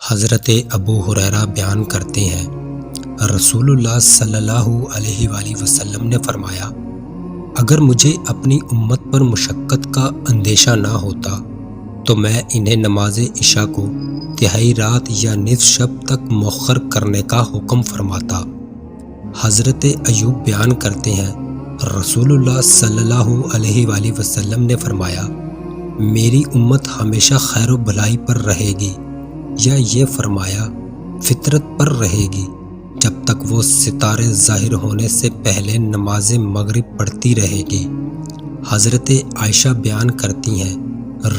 حضرت ابو ہریرہ بیان کرتے ہیں، رسول اللہ صلی اللہ علیہ وآلہ وسلم نے فرمایا، اگر مجھے اپنی امت پر مشقت کا اندیشہ نہ ہوتا تو میں انہیں نماز عشاء کو تہائی رات یا نصف شب تک مؤخر کرنے کا حکم فرماتا۔ حضرت ایوب بیان کرتے ہیں، رسول اللہ صلی اللہ علیہ وآلہ وسلم نے فرمایا، میری امت ہمیشہ خیر و بھلائی پر رہے گی، یا یہ فرمایا فطرت پر رہے گی جب تک وہ ستارے ظاہر ہونے سے پہلے نماز مغرب پڑھتی رہے گی۔ حضرت عائشہ بیان کرتی ہیں،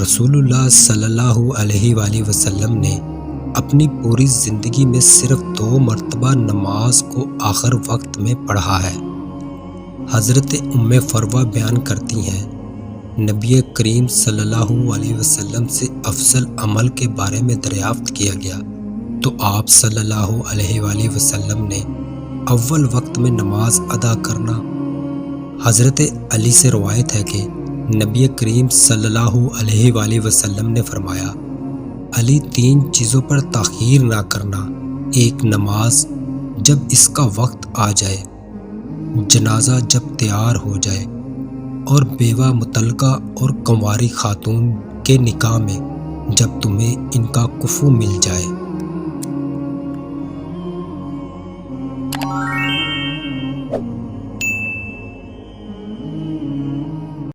رسول اللہ صلی اللہ علیہ وآلہ وسلم نے اپنی پوری زندگی میں صرف 2 مرتبہ نماز کو آخر وقت میں پڑھا ہے۔ حضرت ام فروہ بیان کرتی ہیں، نبی کریم صلی اللہ علیہ وسلم سے افضل عمل کے بارے میں دریافت کیا گیا تو آپ صلی اللہ علیہ وآلہ وسلم نے اول وقت میں نماز ادا کرنا۔ حضرت علی سے روایت ہے کہ نبی کریم صلی اللہ علیہ وآلہ وسلم نے فرمایا، علی 3 چیزوں پر تاخیر نہ کرنا، ایک نماز جب اس کا وقت آ جائے، جنازہ جب تیار ہو جائے، اور بیوہ مطلقہ اور کنواری خاتون کے نکاح میں جب تمہیں ان کا کفو مل جائے۔